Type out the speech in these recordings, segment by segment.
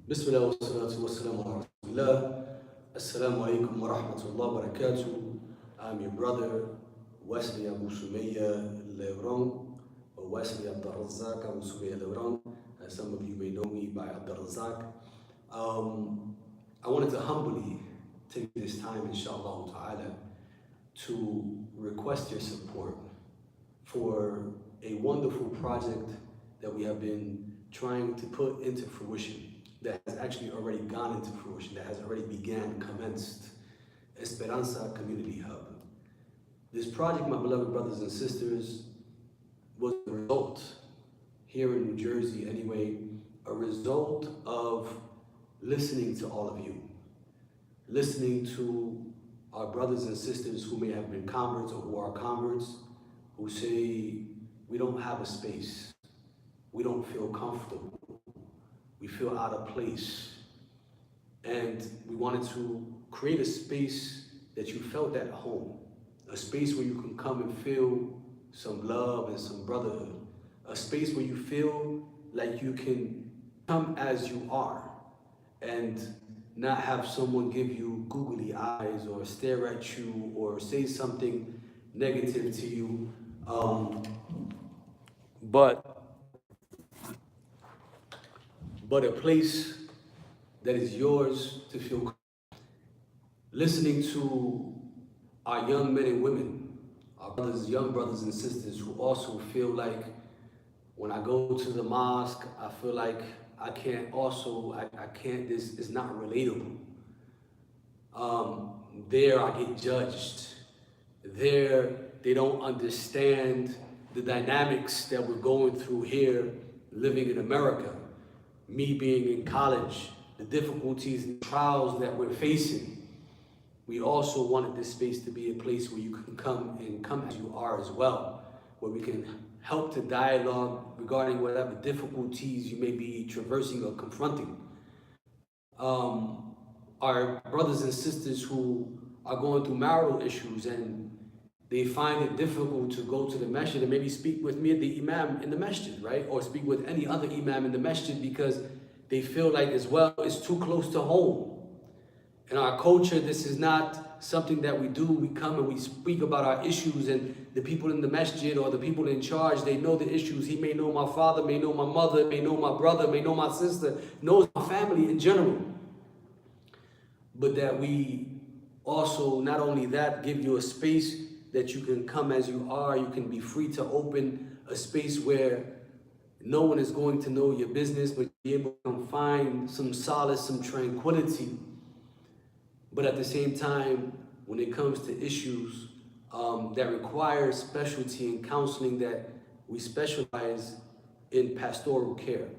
بسم الله والصلاة والسلام على رسول الله. Assalamu alaikum wa rahmatullahi wa barakatuh. I'm your brother, Wesley Abu Sumaya Lebron, or Wesley Abdul Razak Abu Sumaya Lebron, as some of you may know me by Abdul Razak. I wanted to humbly take this time, inshallah ta'ala, to request your support for a wonderful project that we have been trying to put into fruition, that has actually already gone into fruition, that has already commenced. Esperanza Community Hub. This project, my beloved brothers and sisters, was a result, here in New Jersey anyway, a result of listening to all of you, listening to our brothers and sisters who may have been converts or who are converts, who say, we don't have a space, we don't feel comfortable, we feel out of place. And we wanted to create a space that you felt at home, a space where you can come and feel some love and some brotherhood, a space where you feel like you can come as you are and not have someone give you googly eyes or stare at you or say something negative to you. But a place that is yours to feel. Listening to our young men and women, our brothers, young brothers and sisters who also feel like when I go to the mosque, I feel like I can't, this is not relatable. There I get judged. There they don't understand the dynamics that we're going through here, living in America. Me being in college, the difficulties and trials that we're facing. We also wanted this space to be a place where you can come as you are as well, where we can help to dialogue regarding whatever difficulties you may be traversing or confronting. Our brothers and sisters who are going through marital issues and they find it difficult to go to the masjid and maybe speak with me, the imam in the masjid, right? Or speak with any other imam in the masjid because they feel like as well it's too close to home. In our culture, this is not something that we do. We come and we speak about our issues, and the people in the masjid or the people in charge, they know the issues. He may know my father, may know my mother, may know my brother, may know my sister, knows my family in general. But that we also, not only that, give you a space that you can come as you are, you can be free to open a space where no one is going to know your business, but be able to find some solace, some tranquility. But at the same time, when it comes to issues that require specialty in counseling, that we specialize in pastoral care.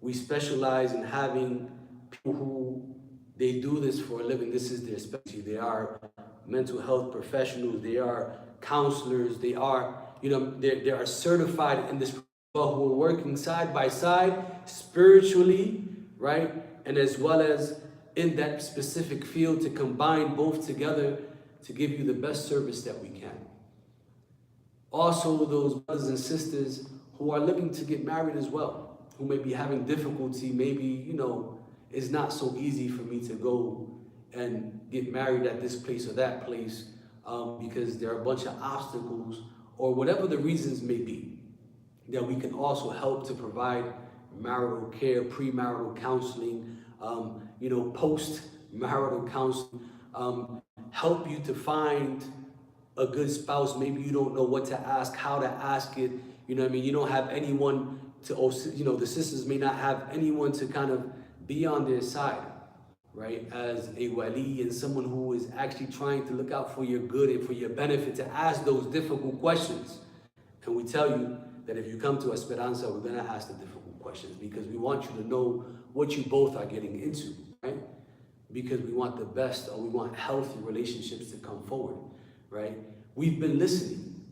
We specialize in having people who they do this for a living. This is their specialty. They are mental health professionals. They are counselors. They are, they are certified in this, who are working side by side spiritually, right? And as well as in that specific field to combine both together to give you the best service that we can. Also, those brothers and sisters who are looking to get married as well, who may be having difficulty, maybe, it's not so easy for me to go and get married at this place or that place because there are a bunch of obstacles or whatever the reasons may be, that we can also help to provide marital care, premarital counseling, post-marital counseling, help you to find a good spouse. Maybe you don't know what to ask, how to ask it, you don't have anyone to, the sisters may not have anyone to kind of be on their side, right? As a wali and someone who is actually trying to look out for your good and for your benefit, to ask those difficult questions. And we tell you that if you come to Esperanza, we're gonna ask the difficult questions because we want you to know what you both are getting into, right? Because we want the best, or we want healthy relationships to come forward, right? We've been listening.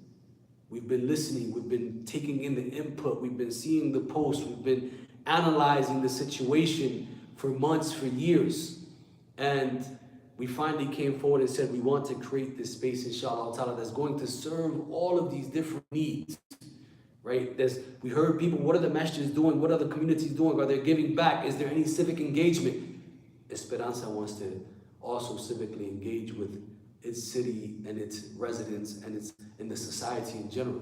We've been taking in the input, we've been seeing the posts, we've been analyzing the situation for months, for years. And we finally came forward and said we want to create this space, inshallah ta'ala, that's going to serve all of these different needs right? We heard people, what are the masjids doing? What are the communities doing? Are they giving back? Is there any civic engagement? Esperanza wants to also civically engage with its city and its residents and the society in general.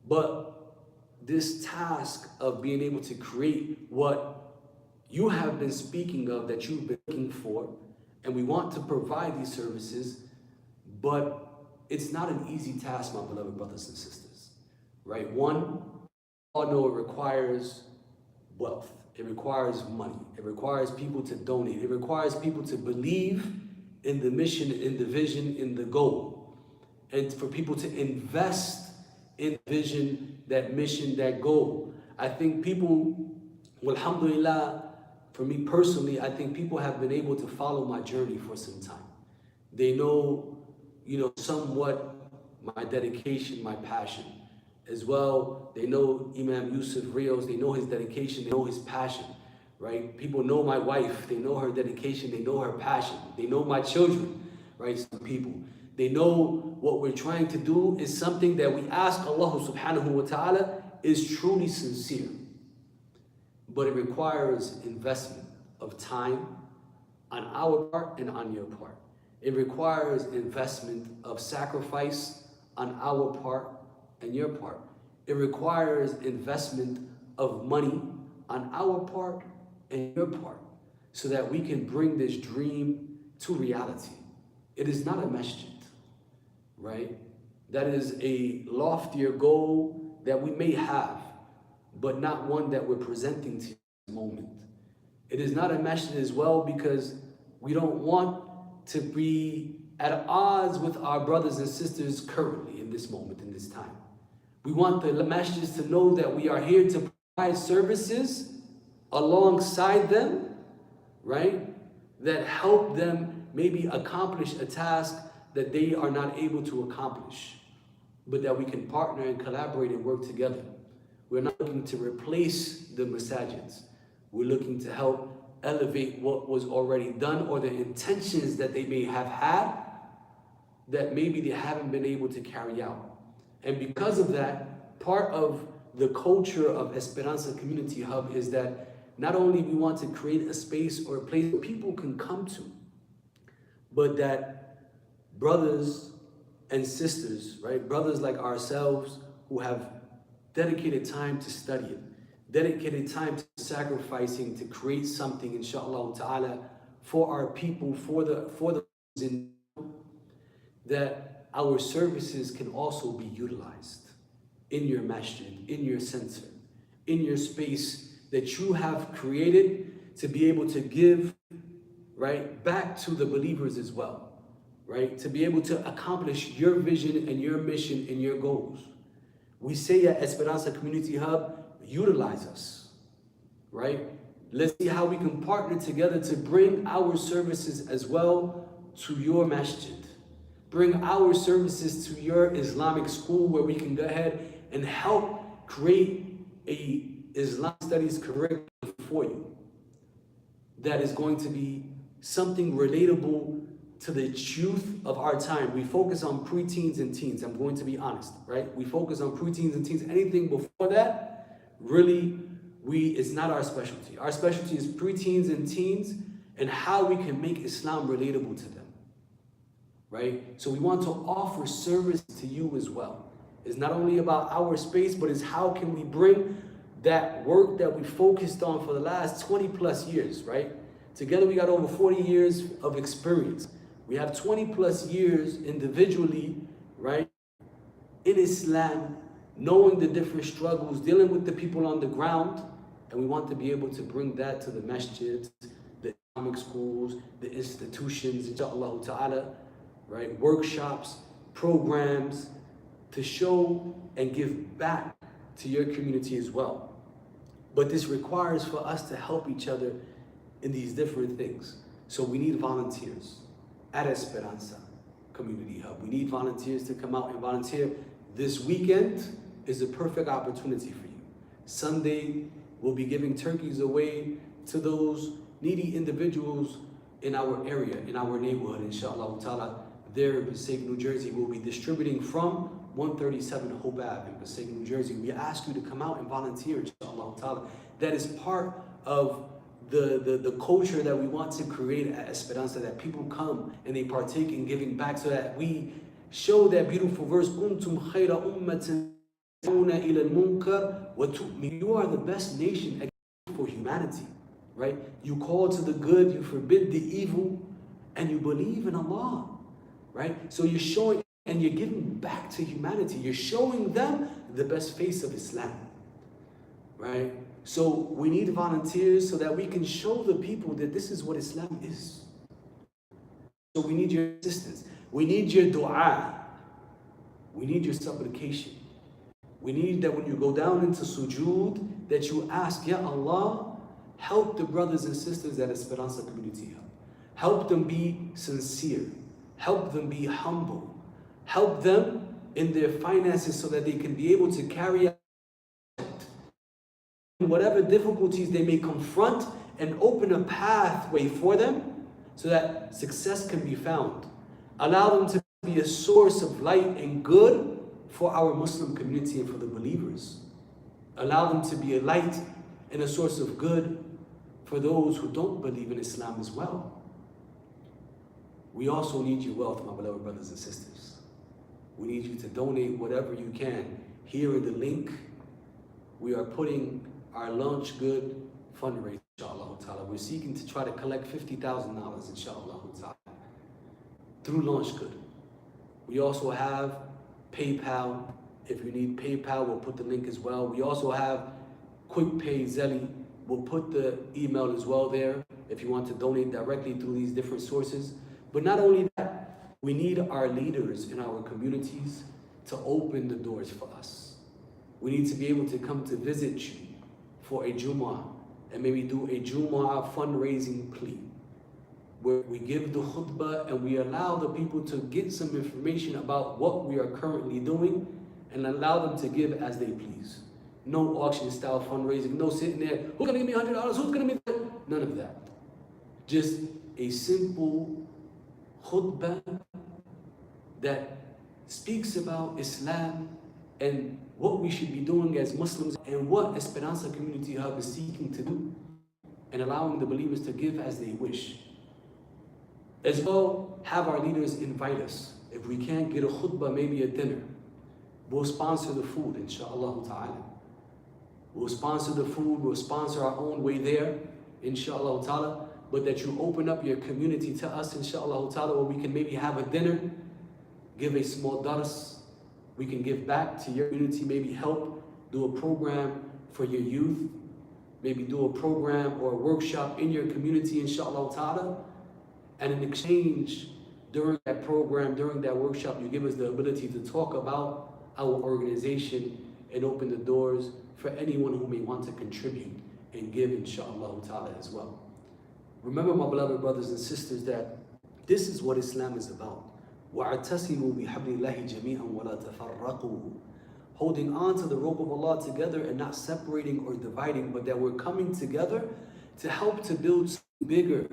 But this task of being able to create what you have been speaking of, that you've been looking for, and we want to provide these services, but it's not an easy task, my beloved brothers and sisters, right? One, all know it requires wealth. It requires money. It requires people to donate. It requires people to believe in the mission, in the vision, in the goal. And for people to invest in vision, that mission, that goal. I think people, alhamdulillah, for me personally, I think people have been able to follow my journey for some time. They know, somewhat my dedication, my passion. As well, they know Imam Yusuf Rios, they know his dedication, they know his passion, right? People know my wife, they know her dedication, they know her passion. They know my children, right? Some people. They know what we're trying to do is something that we ask Allah subhanahu wa ta'ala is truly sincere. But it requires investment of time on our part and on your part. It requires investment of sacrifice on our part and your part. It requires investment of money on our part and your part so that we can bring this dream to reality. It is not a masjid, right? That is a loftier goal that we may have, but not one that we're presenting to you at the moment. It is not a masjid as well because we don't want to be at odds with our brothers and sisters currently in this moment, in this time. We want the masjids to know that we are here to provide services alongside them, right? That help them maybe accomplish a task that they are not able to accomplish, but that we can partner and collaborate and work together. We're not looking to replace the masajids. We're looking to help elevate what was already done or the intentions that they may have had that maybe they haven't been able to carry out. And because of that, part of the culture of Esperanza Community Hub is that not only we want to create a space or a place where people can come to, but that brothers and sisters, right? Brothers like ourselves who have dedicated time to study it, dedicated time to sacrificing to create something, inshallah ta'ala, for our people, for the that our services can also be utilized in your masjid, in your center, in your space that you have created to be able to give, right, back to the believers as well, right? To be able to accomplish your vision and your mission and your goals. We say at Esperanza Community Hub, utilize us, right? Let's see how we can partner together to bring our services as well to your masjid. Bring our services to your Islamic school where we can go ahead and help create a Islamic studies curriculum for you that is going to be something relatable to the youth of our time. We focus on preteens and teens, I'm going to be honest, right? We focus on preteens and teens. Anything before that, really, it's not our specialty. Our specialty is preteens and teens and how we can make Islam relatable to them. Right? So we want to offer service to you as well. It's not only about our space, but it's how can we bring that work that we focused on for the last 20 plus years, right? Together we got over 40 years of experience. We have 20 plus years individually, right? In Islam, knowing the different struggles, dealing with the people on the ground, and we want to be able to bring that to the masjids, the Islamic schools, the institutions, inshallah ta'ala, right? Workshops, programs to show and give back to your community as well. But this requires for us to help each other in these different things. So we need volunteers at Esperanza Community Hub. We need volunteers to come out and volunteer. This weekend is a perfect opportunity for you. Sunday, we'll be giving turkeys away to those needy individuals in our area, in our neighborhood, inshallah ta'ala. There in Passaic, New Jersey, we'll be distributing from 137 Hope Ave in Passaic, New Jersey. We ask you to come out and volunteer, inshallah ta'ala. That is part of the culture that we want to create at Esperanza, that people come and they partake in giving back, so that we show that beautiful verse, "Kuntum khayra ummatin ila al-munkar wa tu'minu." You are the best nation for humanity, right? You call to the good, you forbid the evil, and you believe in Allah, right? So you're showing and you're giving back to humanity. You're showing them the best face of Islam, right? So we need volunteers so that we can show the people that this is what Islam is. So we need your assistance. We need your dua. We need your supplication. We need that when you go down into sujood, that you ask, Ya Allah, help the brothers and sisters at Esperanza Community Hub. Help them be sincere. Help them be humble. Help them in their finances so that they can be able to carry out whatever difficulties they may confront, and open a pathway for them so that success can be found. Allow them to be a source of light and good for our Muslim community and for the believers. Allow them to be a light and a source of good for those who don't believe in Islam as well. We also need your wealth, my beloved brothers and sisters. We need you to donate whatever you can. Here in the link, we are putting our Launch Good fundraiser, inshallah ta'ala. We're seeking to try to collect $50,000, inshallah ta'ala, through Launch Good. We also have PayPal. If you need PayPal, we'll put the link as well. We also have Quick Pay, Zelle. We'll put the email as well there if you want to donate directly through these different sources. But not only that, we need our leaders in our communities to open the doors for us. We need to be able to come to visit you for a Jumu'ah and maybe do a Jumu'ah fundraising plea, where we give the khutbah and we allow the people to get some information about what we are currently doing and allow them to give as they please. No auction style fundraising, no sitting there, who's gonna give me $100, who's gonna give me that? None of that. Just a simple khutbah that speaks about Islam and what we should be doing as Muslims and what Esperanza Community Hub is seeking to do, and allowing the believers to give as they wish. As well, have our leaders invite us. If we can't get a khutbah, maybe a dinner, we'll sponsor the food, inshallah ta'ala. We'll sponsor the food, we'll sponsor our own way there, inshallah ta'ala. But that you open up your community to us, inshallah ta'ala, where we can maybe have a dinner, give a small dars, we can give back to your community, maybe help do a program for your youth, maybe do a program or a workshop in your community, inshallah ta'ala. And in exchange, during that program, during that workshop, you give us the ability to talk about our organization and open the doors for anyone who may want to contribute and give, inshallah ta'ala, as well. Remember, my beloved brothers and sisters, that this is what Islam is about. وَاعْتَصِمُوا بِحَبْلِ اللَّهِ جَمِيعًا وَلَا تَفَرَّقُوا. Holding on to the rope of Allah together and not separating or dividing, but that we're coming together to help to build something bigger,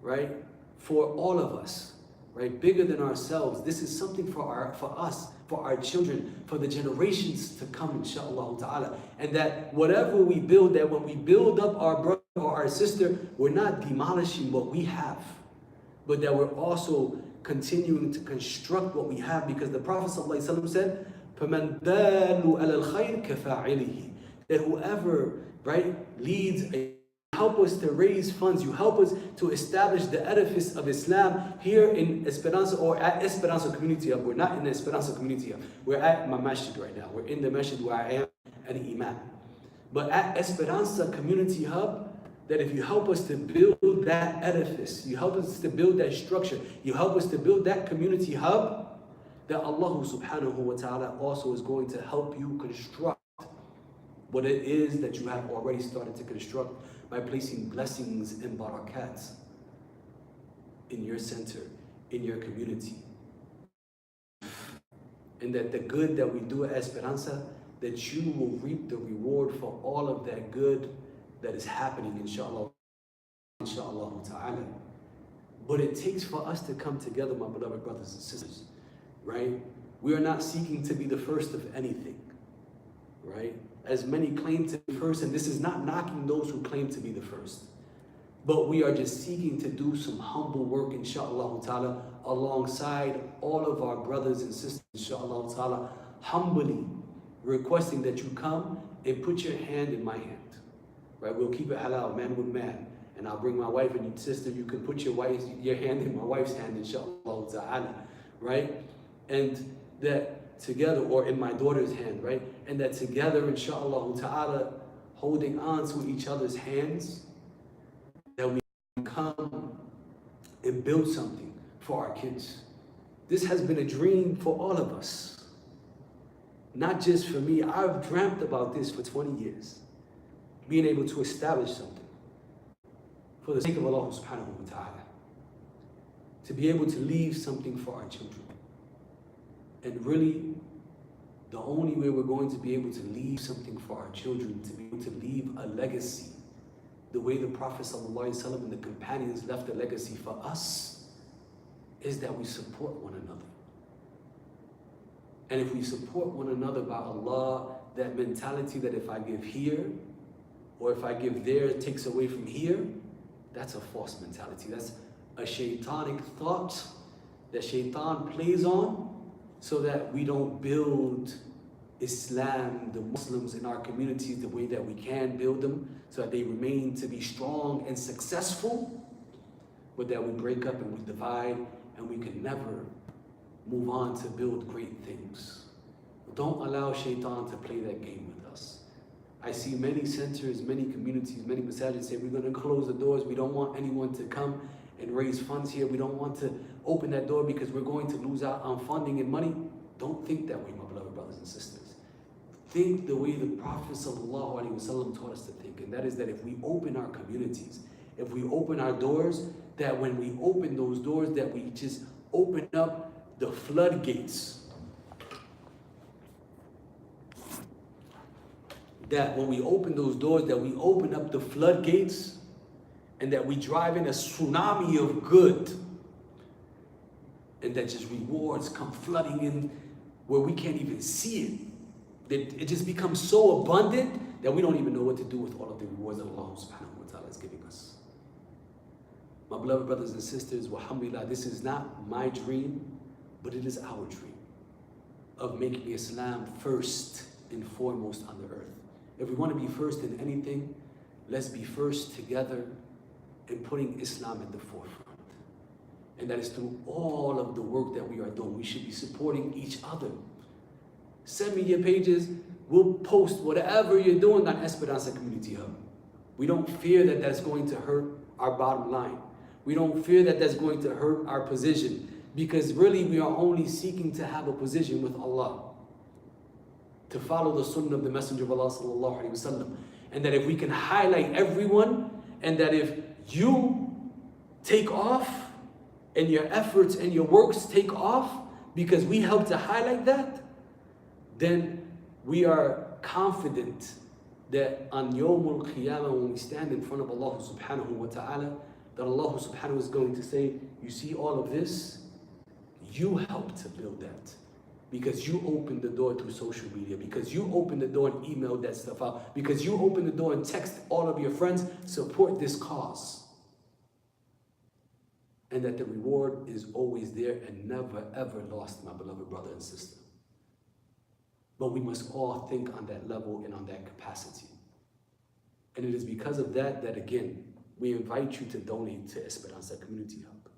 right? For all of us, right? Bigger than ourselves. This is something for us, for our children, for the generations to come, inshallah ta'ala. And that whatever we build, that when we build up our brother or our sister, we're not demolishing what we have, but that we're also continuing to construct what we have, because the Prophet ﷺ said, فَمَنْ دَالُ عَلَى الْخَيْرِ كَفَاعِلِهِ. That whoever, right, leads, help us to raise funds, you help us to establish the edifice of Islam here in Esperanza or at Esperanza Community Hub. We're not in the Esperanza Community Hub. We're at my masjid right now. We're in the masjid where I am an imam. But at Esperanza Community Hub, that if you help us to build that edifice, you help us to build that structure, you help us to build that community hub, that Allah subhanahu wa ta'ala also is going to help you construct what it is that you have already started to construct by placing blessings and barakats in your center, in your community. And that the good that we do at Esperanza, that you will reap the reward for all of that good that is happening, inshallah ta'ala. But it takes for us to come together, my beloved brothers and sisters, right? We are not seeking to be the first of anything, right? As many claim to be first, and this is not knocking those who claim to be the first, but we are just seeking to do some humble work, inshallah ta'ala, alongside all of our brothers and sisters, inshallah ta'ala, humbly requesting that you come and put your hand in my hand, right? We'll keep it halal, man with man. And I'll bring my wife and your sister, you can put your hand in my wife's hand, inshallah ta'ala, right? And that together, or in my daughter's hand, right? And that together, inshallah ta'ala, holding on to each other's hands, that we come and build something for our kids. This has been a dream for all of us. Not just for me. I've dreamt about this for 20 years. Being able to establish something for the sake of Allah subhanahu wa ta'ala. To be able to leave something for our children. And really, the only way we're going to be able to leave something for our children, to be able to leave a legacy, the way the Prophet ﷺ and the companions left a legacy for us, is that we support one another. And if we support one another by Allah, that mentality that if I give here, or if I give there, it takes away from here, that's a false mentality. That's a shaitanic thought that shaitan plays on so that we don't build Islam, the Muslims in our communities, the way that we can build them, so that they remain to be strong and successful, but that we break up and we divide and we can never move on to build great things. Don't allow shaitan to play that game with us. I see many centers, many communities, many masajid say, we're going to close the doors. We don't want anyone to come and raise funds here. We don't want to open that door because we're going to lose out on funding and money. Don't think that way, my beloved brothers and sisters. Think the way the Prophet ﷺ taught us to think, and that is that if we open our communities, if we open our doors, that when we open those doors, that we just open up the floodgates. That when we open those doors, that we open up the floodgates, and that we drive in a tsunami of good, and that just rewards come flooding in where we can't even see it. That it just becomes so abundant that we don't even know what to do with all of the rewards that Allah subhanahu wa ta'ala is giving us. My beloved brothers and sisters, alhamdulillah, this is not my dream, but it is our dream of making Islam first and foremost on the earth. If we want to be first in anything, let's be first together in putting Islam at the forefront. And that is through all of the work that we are doing. We should be supporting each other. Send me your pages. We'll post whatever you're doing on Esperanza Community Hub. We don't fear that that's going to hurt our bottom line. We don't fear that that's going to hurt our position, because really we are only seeking to have a position with Allah, to follow the sunnah of the Messenger of Allah sallallahu alaihi wasallam. And that if we can highlight everyone, and that if you take off and your efforts and your works take off because we help to highlight that, then we are confident that on Yawmul Qiyamah, when we stand in front of Allah subhanahu wa ta'ala, that Allah subhanahu wa ta'ala is going to say, you see all of this? You helped to build that. Because you opened the door through social media, because you opened the door and emailed that stuff out, because you opened the door and text all of your friends, support this cause. And that the reward is always there and never ever lost, my beloved brother and sister. But we must all think on that level and on that capacity. And it is because of that that, again, we invite you to donate to Esperanza Community Hub.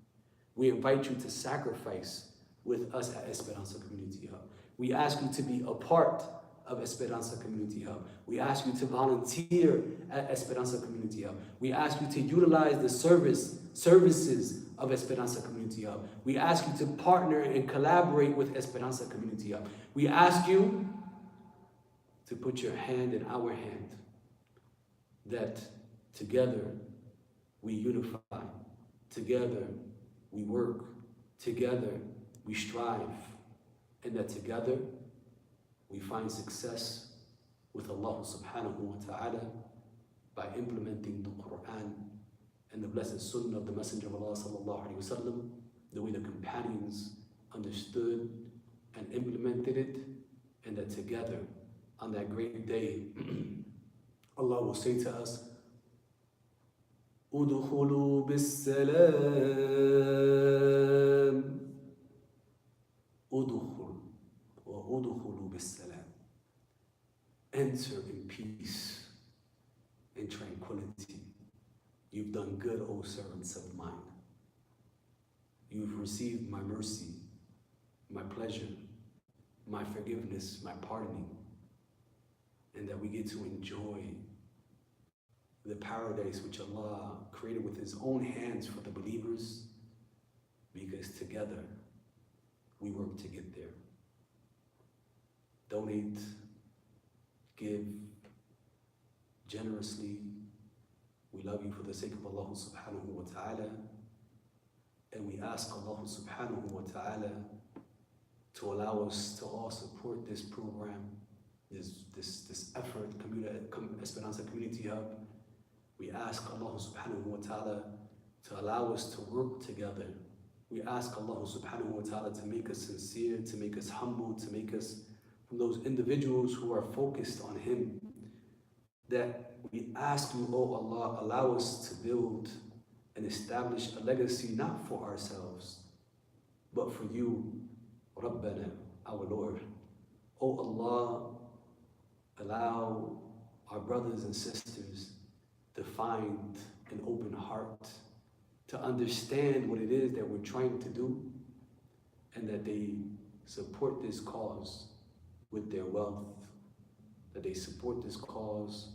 We invite you to sacrifice with us at Esperanza Community Hub. We ask you to be a part of Esperanza Community Hub. We ask you to volunteer at Esperanza Community Hub. We ask you to utilize the services of Esperanza Community Hub. We ask you to partner and collaborate with Esperanza Community Hub. We ask you to put your hand in our hand, that together we unify, together we work, together we strive, and that together we find success with Allah subhanahu wa ta'ala by implementing the Quran and the blessed sunnah of the Messenger of Allah sallallahu alaihi wasallam, the way the companions understood and implemented it, and that together on that great day, Allah will say to us, "Udkhulu bis-salam, udkhul wa udkhulu bis-salam." Enter in peace and tranquility. You've done good, O servants of mine. You've received my mercy, my pleasure, my forgiveness, my pardoning, and that we get to enjoy the paradise which Allah created with His own hands for the believers, because together we work to get there. Donate, give generously. We love you for the sake of Allah subhanahu wa ta'ala, and we ask Allah subhanahu wa ta'ala to allow us to all support this program, this effort, Esperanza Community Hub. We ask Allah subhanahu wa ta'ala to allow us to work together. We ask Allah subhanahu wa ta'ala to make us sincere, to make us humble, to make us from those individuals who are focused on Him. That we ask you, oh Allah, allow us to build and establish a legacy not for ourselves, but for you, Rabbana, our Lord. Oh Allah, allow our brothers and sisters to find an open heart, to understand what it is that we're trying to do, and that they support this cause with their wealth, that they support this cause,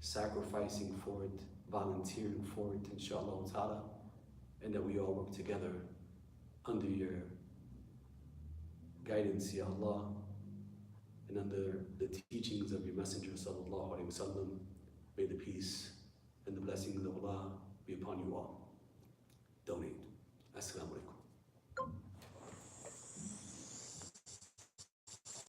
sacrificing for it, volunteering for it, inshallah ta'ala, and that we all work together under your guidance, Ya Allah, and under the teachings of your Messenger, sallallahu alaihi wasallam. May the peace and the blessings of Allah be upon you all. Donate. Assalamu alaikum.